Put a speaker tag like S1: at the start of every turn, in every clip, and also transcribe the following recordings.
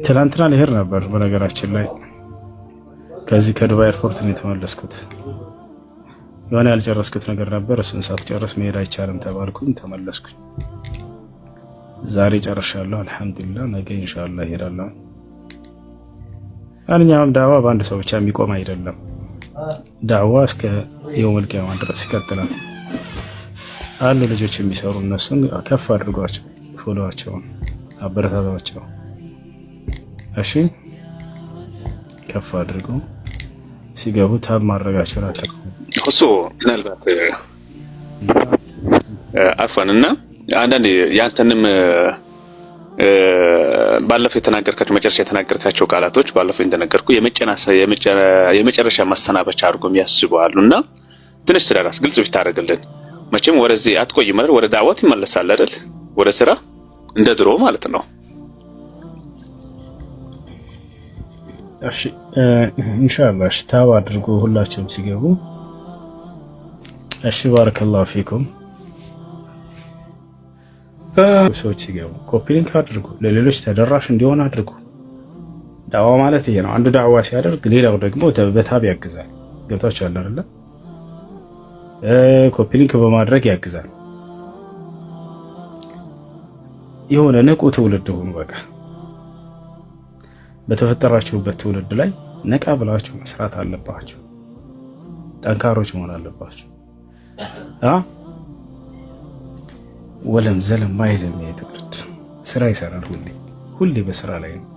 S1: ትላንትና ልሄድ ነበር በነገራችን ላይ ከዚህ ከዱባይ ኤርፖርት ነው የተመለስኩት። የሆነ ያልጨረስኩት ነገር ነበር። እሱን ሳትጨርስ መሄድ አይቻልም ተባልኩኝ፣ ተመለስኩኝ። ዛሬ ጨርሻለሁ አልሐምዱሊላህ። ነገ ኢንሻአላህ እሄዳለሁ። አንኛውም ዳዋ በአንድ ሰው ብቻ የሚቆም አይደለም። ዳዋ እስከ የውመል ቂያማ ድረስ ይቀጥላል። አሉ ልጆች የሚሰሩ እነሱን ከፍ አድርጓቸው፣ ፎሎዋቸውን አበረታታቸው። እሺ ከፍ አድርጎ ሲገቡ ታብ ማድረጋቸውን አለ
S2: እሱ ምናልባት አፈንና አንዳንዴ ያንተንም ባለፈው የተናገርካቸው መጨረሻ የተናገርካቸው ቃላቶች ባለፈው እንደነገርኩ የመጨረሻ ማሰናበቻ አድርጎ የሚያስቡአሉና ትንሽ ስለራስ ግልጽ ብታደርግልን። መቼም ወደዚህ አትቆይም አይደል? ወደ ዳዕወት ይመለሳል አይደል? ወደ ስራ እንደ ድሮ ማለት ነው።
S1: እሺ ኢንሻአላህ ታብ አድርጎ ሁላችሁም ሲገቡ። እሺ ባረከላሁ ፊኩም። ሰዎች ሲገቡ ኮፒ ሊንክ አድርጉ፣ ለሌሎች ተደራሽ እንዲሆን አድርጉ። ዳዋ ማለት ይሄ ነው። አንዱ ዳዋ ሲያደርግ ሌላው ደግሞ በታብ ያግዛል። ገብታችኋል አይደል? ኮፒ ሊንክ በማድረግ ያግዛል። የሆነ ንቁ ትውልድ ሁኑ። በቃ በተፈጠራችሁበት ትውልድ ላይ ነቃ ብላችሁ መስራት አለባችሁ። ጠንካሮች መሆን አለባችሁ። ወለም ዘለም ማይልም የትውልድ ስራ ይሰራል። ሁሌ በስራ ላይ ነው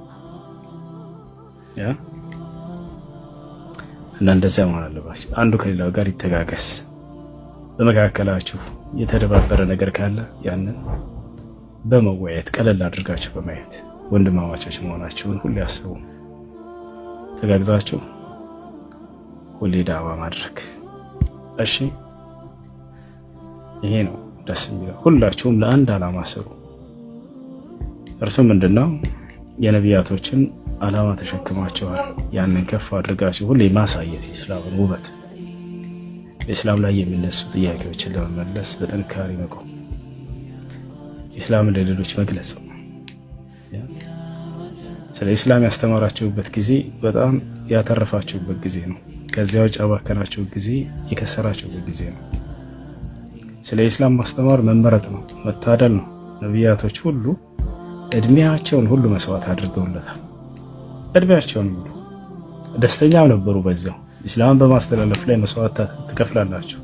S1: እና እንደዚያ መሆን አለባችሁ። አንዱ ከሌላው ጋር ይተጋገስ። በመካከላችሁ የተደባበረ ነገር ካለ ያንን በመወያየት ቀለል አድርጋችሁ በማየት ወንድማማቾች መሆናችሁን ሁሌ አስቡ። ተጋግዛችሁ ሁሌ ዳዋ ማድረግ። እሺ ይሄ ነው ደስ የሚለው። ሁላችሁም ለአንድ ዓላማ ስሩ። እርሱ ምንድነው? የነቢያቶችን ዓላማ ተሸክማችኋል። ያንን ከፍ አድርጋችሁ ሁሌ ማሳየት የእስላምን ውበት፣ በእስላም ላይ የሚነሱ ጥያቄዎችን ለመመለስ በጥንካሬ መቆም፣ ኢስላምን ለሌሎች መግለጽ። ስለ ኢስላም ያስተማራችሁበት ጊዜ በጣም ያተረፋችሁበት ጊዜ ነው። ከዚያ ውጭ ያባከናችሁበት ጊዜ የከሰራችሁበት ጊዜ ነው። ስለ ኢስላም ማስተማር መመረጥ ነው፣ መታደል ነው። ነቢያቶች ሁሉ እድሜያቸውን ሁሉ መስዋዕት አድርገውለታል። እድሜያቸውን ሁሉ ደስተኛም ነበሩ በዚያው። ኢስላምን በማስተላለፍ ላይ መስዋዕት ትከፍላላችሁ፣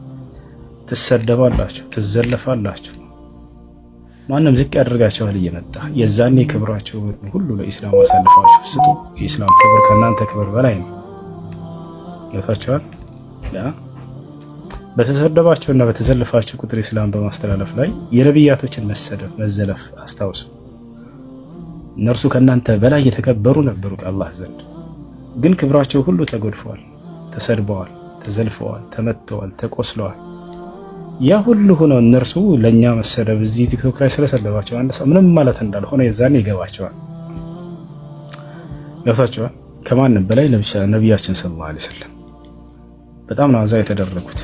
S1: ትሰደባላችሁ፣ ትዘለፋላችሁ። ማንም ዝቅ ያደርጋችኋል እየመጣ የዛኔ ክብራችሁ ሁሉ ለኢስላም አሳልፋችሁ ስጡ። የኢስላም ክብር ከእናንተ ክብር በላይ ነው። ያታችኋል። በተሰደባችሁና በተዘለፋችሁ ቁጥር ኢስላም በማስተላለፍ ላይ የነቢያቶችን መሰደብ መዘለፍ አስታውሱ። እነርሱ ከእናንተ በላይ የተከበሩ ነበሩ ከአላህ ዘንድ፣ ግን ክብራቸው ሁሉ ተጎድፈዋል፣ ተሰድበዋል፣ ተዘልፈዋል፣ ተመተዋል፣ ተቆስለዋል። ያ ሁሉ ሆኖ እነርሱ ለኛ መሰደብ እዚህ ቲክቶክ ላይ ስለሰደባቸው አንድ ሰው ምንም ማለት እንዳልሆነ የዛኔ ይገባቸዋል። ያውታቸዋል። ከማንም በላይ ነቢያችን ሰለላሁ ዐለይሂ ወሰለም በጣም ነው አዛ የተደረጉት።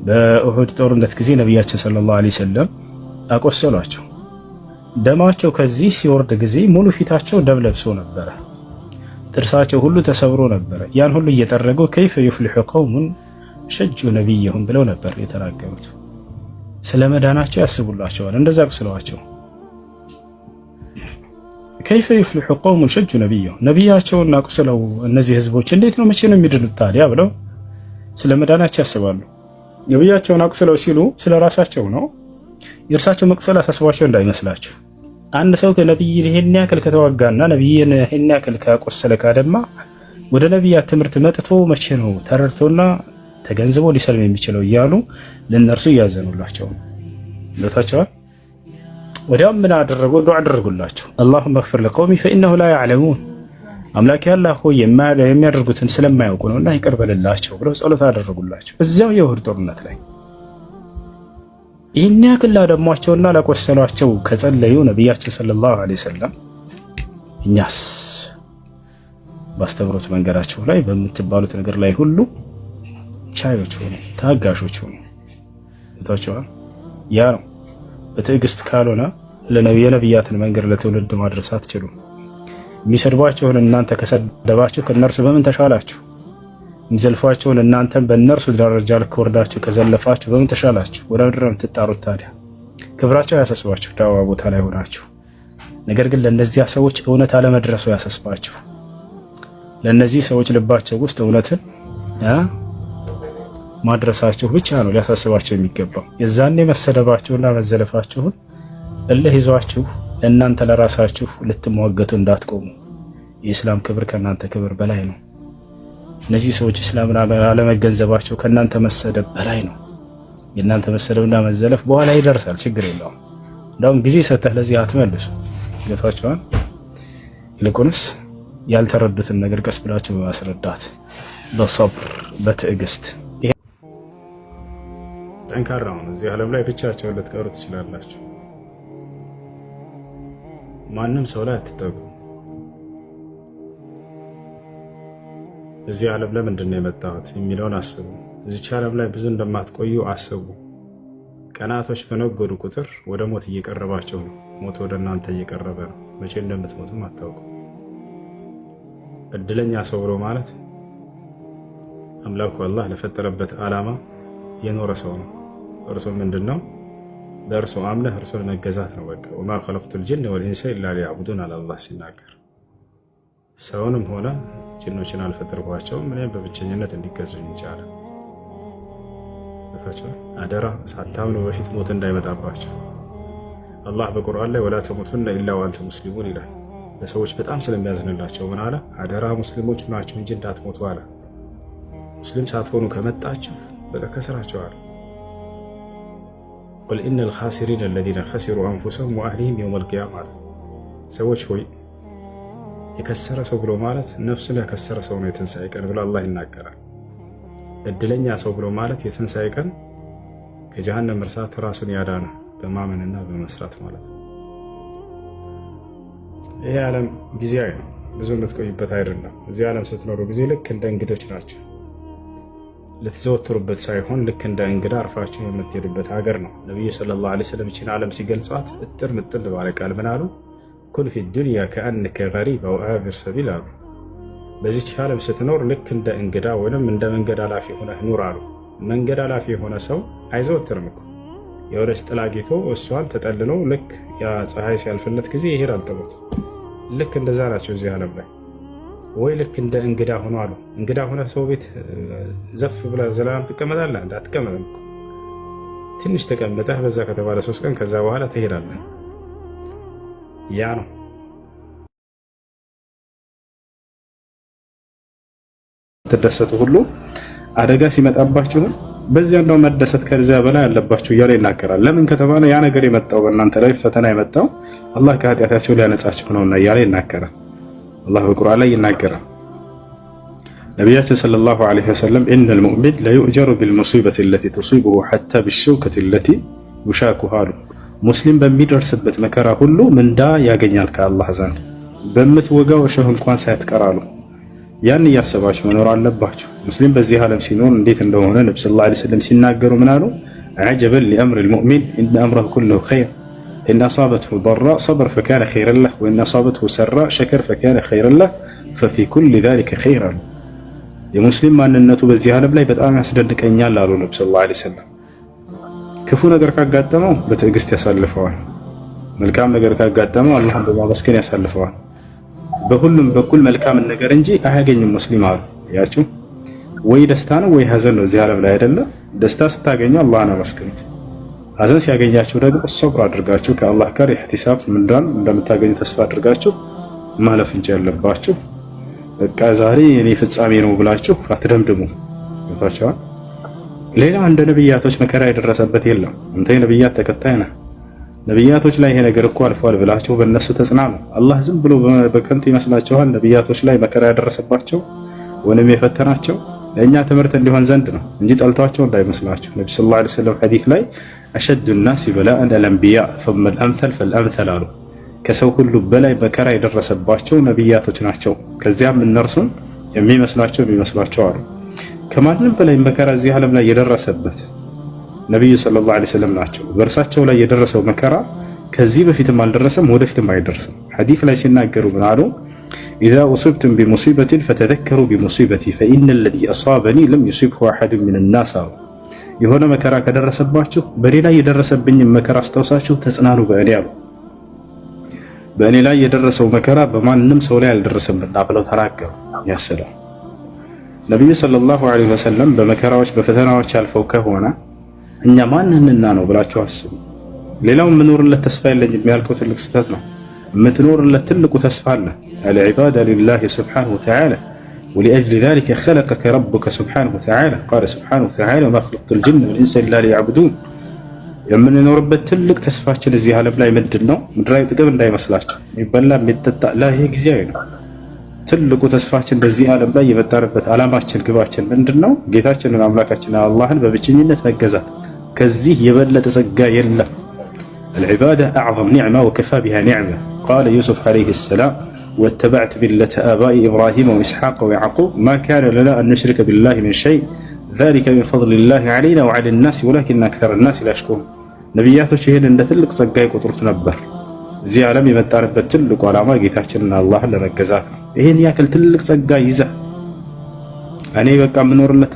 S1: በኡሁድ ጦርነት ጊዜ ነቢያችን ሰለላሁ ዐለይሂ ወሰለም አቆሰሏቸው። ደማቸው ከዚህ ሲወርድ ጊዜ ሙሉ ፊታቸው ደም ለብሶ ነበረ። ጥርሳቸው ሁሉ ተሰብሮ ነበረ። ያን ሁሉ እየጠረጉ ከይፈ ይፍሊሑ ቀውሙን ሸጁ ነቢይሁም ብለው ነበር የተናገሩት። ስለ መዳናቸው ያስቡላቸዋል። እንደዛ ቁስለዋቸው ከይፈ ይፍሊሑ ቀውሙን ሸጁ ነቢይሁም፣ ነቢያቸውን አቁስለው እነዚህ ህዝቦች እንዴት ነው መቼ ነው የሚድኑት ታዲያ ብለው ስለ መዳናቸው ያስባሉ። ነቢያቸውን አቁስለው ሲሉ ስለ ራሳቸው ነው። የእርሳቸው መቁሰል አሳስቧቸው እንዳይመስላችሁ። አንድ ሰው ከነቢይ ይሄን ያክል ከተዋጋና ነቢይን ይሄን ያክል ካቆሰለ ካደማ ወደ ነቢያት ትምህርት መጥቶ መቼ ነው ተረድቶና ተገንዝቦ ሊሰልም የሚችለው እያሉ ለነርሱ ያዘኑላቸው ለታቸዋል። ወዲያም ምን አደረጉ? ዱዓ አደረጉላቸው። አላሁመ እግፊር ለቀውሚ ፈኢነሁ ላ ያዕለሙን፣ አምላኬ አላህ ሆይ የሚያደርጉትን ስለማያውቁ ነውና ይቅር በልላቸው ብለው ጸሎት አደረጉላቸው። እዚያው የኡሁድ ጦርነት ላይ ይህን ያክል ላደሟቸውና ላቆሰሏቸው ከጸለዩ ነቢያችን ሰለላሁ ዐለይሂ ወሰለም እኛስ ባስተምሮት መንገዳቸው ላይ በምትባሉት ነገር ላይ ሁሉ ቻዮች ሆኑ፣ ታጋሾች ሆኑ። ታቸዋል። ያ ነው በትዕግስት ካልሆነ የነቢያትን መንገድ ለትውልድ ማድረስ አትችሉም። የሚሰድቧቸውን እናንተ ከሰደባችሁ ከነርሱ በምን ተሻላችሁ? የሚዘልፏቸውን እናንተን በእነርሱ ደረጃ ልክ ወርዳችሁ ከዘለፋችሁ በምን ተሻላችሁ? ወደ ምድር የምትጣሩት ታዲያ። ክብራቸው ያሳስባችሁ ዳዋ ቦታ ላይ ሆናችሁ፣ ነገር ግን ለእነዚያ ሰዎች እውነት አለመድረሱ ያሳስባችሁ። ለእነዚህ ሰዎች ልባቸው ውስጥ እውነትን ማድረሳችሁ ብቻ ነው ሊያሳስባቸው የሚገባው። የዛኔ መሰደባችሁና መዘለፋችሁን እልህ ይዟችሁ እናንተ ለራሳችሁ ልትሟገቱ እንዳትቆሙ። የእስላም ክብር ከእናንተ ክብር በላይ ነው። እነዚህ ሰዎች እስላምን አለመገንዘባቸው ከእናንተ መሰደብ በላይ ነው። የእናንተ መሰደብና መዘለፍ በኋላ ይደርሳል፣ ችግር የለውም። እንዳውም ጊዜ ሰተህ ለዚህ አትመልሱ። ጌታቸዋል። ይልቁንስ ያልተረዱትን ነገር ቀስ ብላችሁ በማስረዳት በሰብር በትዕግስት። ጠንካራ ነው። እዚህ ዓለም ላይ ብቻቸውን ልትቀሩ ትችላላችሁ። ማንም ሰው ላይ አትጠጉ። እዚህ ዓለም ለምንድን ነው የመጣሁት የሚለውን አስቡ። እዚች ዓለም ላይ ብዙ እንደማትቆዩ አስቡ። ቀናቶች በነጎዱ ቁጥር ወደ ሞት እየቀረባቸው ነው። ሞት ወደ እናንተ እየቀረበ ነው። መቼ እንደምትሞቱም አታውቁ። እድለኛ ሰው ብሎ ማለት አምላኩ አላህ ለፈጠረበት ዓላማ የኖረ ሰው ነው። እርሱ ምንድነው? በእርሱ አምነህ እርሱን መገዛት ነው። በቃ ወማ ኸለቅቱል ጂነ ወልኢንሰ ኢላ ሊያዕቡዱን አለ አላህ ሲናገር። ሰውንም ሆነ ጅኖችን አልፈጠርኳቸውም እኔም በብቸኝነት እንዲገዙኝ ይቻለ። አደራ ሳታምኑ በፊት ሞት እንዳይመጣባችሁ። አላህ በቁርአን ላይ ወላ ተሙቱነ ኢላ ወአንቱም ሙስሊሙን ይላል። ለሰዎች በጣም ስለሚያዝንላቸው ምን አለ? አደራ ሙስሊሞች ናችሁ እንጂ እንዳትሞቱ አለ። ሙስሊም ሳትሆኑ ከመጣችሁ በቃ ከስራችኋል። ቁል ኢነል ኻሲሪነ አለዚነ ኸሲሩ አንፉሰሁም ወአህሊሂም የውመል ቂያማ አለ። ሰዎች ሆይ የከሰረ ሰው ብሎ ማለት ነፍሱን ያከሰረ ሰው ነው የትንሣኤ ቀን ብሎ አላህ ይናገራል። እድለኛ ሰው ብሎ ማለት የትንሣኤ ቀን ከጀሃነም እርሳት ራሱን ያዳነ በማመንና በመስራት ማለት ነው። ይሄ ዓለም ጊዜያዊ ነው፣ ብዙ የምትቆይበት አይደለም። እዚህ ዓለም ስትኖሩ ጊዜ ልክ እንደ እንግዶች ናቸው። ልትዘወትሩበት ሳይሆን ልክ እንደ እንግዳ አርፋችሁ የምትሄዱበት ሀገር ነው። ነቢዩ ሰለላሁ ዐለይሂ ወሰለም ይህችን ዓለም ሲገልጿት እጥር ምጥል ባለ ቃል ምን አሉ? ኩን ፊ ዱንያ ከአነከ ገሪብ አው አቢር ሰቢል አሉ። በዚች ዓለም ስትኖር ልክ እንደ እንግዳ ወይም እንደ መንገድ አላፊ ሆነህ ኑር አሉ። መንገድ አላፊ የሆነ ሰው አይዘወትርም እኮ የወደች ጥላ አግኝቶ እሷን ተጠልሎ ልክ ያ ፀሐይ ሲያልፍለት ጊዜ ይሄዳል ጥሎት። ልክ እንደዛ ናቸው እዚህ ዓለም ላይ። ወይ ልክ እንደ እንግዳ ሆኖ አሉ። እንግዳ ሆነ ሰው ቤት ዘፍ ብለህ ዘላለም ትቀመጣለህ? እንዳትቀመጥም እኮ ትንሽ ተቀምጠህ በዛ ከተባለ 3 ቀን ከዛ በኋላ ትሄዳለህ። ያ ነው ተደሰቱ ሁሉ አደጋ ሲመጣባችሁ በዚያ እንደው መደሰት ከዚያ በላይ ያለባችሁ እያለ ይናገራል። ለምን ከተባለ ያ ነገር የመጣው በእናንተ ላይ ፈተና የመጣው አላህ ከኃጢአታቸው ሊያነጻችሁ ነውና እያለ ይናገራል። አላህ በቁርአን ላይ ይናገራል። ነቢያችን ሰለላሁ ዐለይሂ ወሰለም ኢነል ሙእሚን ለዩእጀሩ ቢልሙሲበቲ አለቲ ቱሲቡሁ ሐታ ቢሸውከቲ አለቲ ዩሻኩሃ አሉ። ሙስሊም በሚደርስበት መከራ ሁሉ ምንዳ ያገኛል ከአላህ ዘንድ በምትወጋው እሾህ እንኳን ሳትቀራሉ። ያን እያሰባችሁ መኖር አለባችሁ። ሙስሊም በዚህ ዓለም ሲኖር እንዴት እንደሆነ ነብዩ ሰለላሁ ዐለይሂ ወሰለም ሲናገሩ ምን አሉ? አጀበን ሊአምሪል ሙእሚን ኢነ አምረሁ ኩለሁ ኸይር ኢን አሳበትሁ ضራእ ሰበር ፈካነ ኸይረን ለህ ወኢን አሳበትሁ ሰራእ ሸከር ፈካነ ኸይረን ለህ ፈፊ ኩሊ ዛሊከ ኸይር አሉ። የሙስሊም ማንነቱ በዚህ ዓለም ላይ በጣም ያስደንቀኛል አሉ ነብዩ ሰለላሁ ዐለይሂ ወሰለም። ክፉ ነገር ካጋጠመው በትዕግስት ያሳልፈዋል። መልካም ነገር ካጋጠመው አላህን በማመስገን ያሳልፈዋል። በሁሉም በኩል መልካም ነገር እንጂ አያገኝም ሙስሊም አሉ። ያችሁ ወይ ደስታ ነው ወይ ሀዘን ነው እዚህ ዓለም ላይ አይደለ? ደስታ ስታገኙ አላህን አመስግኑት። ሀዘን ሲያገኛችሁ ደግሞ ሶብር አድርጋችሁ ከአላህ ጋር ኢህቲሳብ ምንዳን እንደምታገኙ ተስፋ አድርጋችሁ ማለፍ እንጂ ያለባችሁ በቃ ዛሬ እኔ ፍጻሜ ነው ብላችሁ አትደምድሙ። ታቻው ሌላ እንደ ነብያቶች መከራ የደረሰበት የለም። አንተ የነብያት ተከታይ ነህ። ነብያቶች ላይ ይሄ ነገር እኮ አልፏል ብላችሁ በእነሱ ተጽናኑ። አላህ ዝም ብሎ በከንቱ ይመስላችኋል? ነብያቶች ላይ መከራ ያደረሰባቸው ወንም የፈተናቸው ለእኛ ትምህርት እንዲሆን ዘንድ ነው እንጂ ጠልቷቸው እንዳይመስላችሁ። ነብዩ ሰለላሁ ዐለይሂ ወሰለም ሐዲስ ላይ አሸዱ الناس بلاء الانبياء ثم الامثل فالامثل አሉ። ከሰው ሁሉ በላይ መከራ የደረሰባቸው ነብያቶች ናቸው። ከዚያም እነርሱን የሚመስሏቸው አሉ። ከማንም በላይ መከራ እዚህ ዓለም ላይ የደረሰበት ነብዩ ሰለላሁ ዐለይሂ ወሰለም ናቸው። በእርሳቸው ላይ የደረሰው መከራ ከዚህ በፊትም አልደረሰም፣ ወደፊትም አይደርስም። ሐዲስ ላይ ሲናገሩ ምን አሉ? ኢዛ ኡሲብቱም ቢሙሲበቲን ፈተዘከሩ ቢሙሲበቲ ፈኢነ ለዚ አሷበኒ ለም ዩሲብሁ አሐዱን ሚነ ናስ አሉ። የሆነ መከራ ከደረሰባችሁ በእኔ ላይ የደረሰብኝን መከራ አስታውሳችሁ ተጽናኑ በእኔ አሉ። በእኔ ላይ የደረሰው መከራ በማንም ሰው ላይ አልደረሰምና ብለው ተናገሩ። ያሰላም ነቢዩ ሰለላሁ ዐለይሂ ወሰለም በመከራዎች በፈተናዎች አልፈው ከሆነ እኛ ማንንና ነው ብላችሁ አስቡ። ሌላው የምኖርለት ተስፋ የለኝም ያልከው ትልቅ ስህተት ነው። የምትኖርለት ትልቁ ተስፋ አለ። አልዒባዳ ሊላሂ ሱብሓነሁ ወተዓላ ወሊአጅሊ ዛሊከ ኸለቀከ ረቡከ ሱብሓነሁ ወተዓላ ቃለ ሱብሓነሁ ወተዓላ ወማ ኸለቅቱል ጅነ ወልኢንሰ ኢላ ሊያዕቡዱን። የምንኖርበት ትልቅ ተስፋችን እዚህ ዓለም ላይ ምንድን ነው? ምድራዊ ጥቅም እንዳይመስላችሁ የሚበላ የሚጠጣ ላ፣ ይሄ ጊዜያዊ ነው። ትልቁ ተስፋችን በዚህ ዓለም ላይ የመጣንበት ዓላማችን ግባችን ምንድን ነው? ጌታችንን አምላካችንን አላህን በብቸኝነት መገዛት። ከዚህ የበለጠ ጸጋ የለም። አልዒባዳ አዕዘም ኒዕማ ወከፋ ቢሃ ኒዕማ ቃለ ዩሱፍ ዓለይሂ ሰላም ወተበዕቱ ሚለተ አባኢ ኢብራሂም ወኢስሐቅ ወያዕቁብ ማ ካነ ለና አን ኑሽሪከ ቢላሂ ሚን ሸይ ዛሊከ ሚን ፈድሊላሂ ዓለይና ወዓላ ናስ ወላኪነ አክሰረ ናስ ላ የሽኩሩን። ነቢያቶች ይህን እንደ ትልቅ ጸጋ ይቆጥሩት ነበር። እዚህ ዓለም የመጣንበት ትልቁ ዓላማ ጌታችንን አላህን ለመገዛት ነው። ይህን ያክል ትልቅ ጸጋ ይዘህ እኔ በቃ የምኖርለት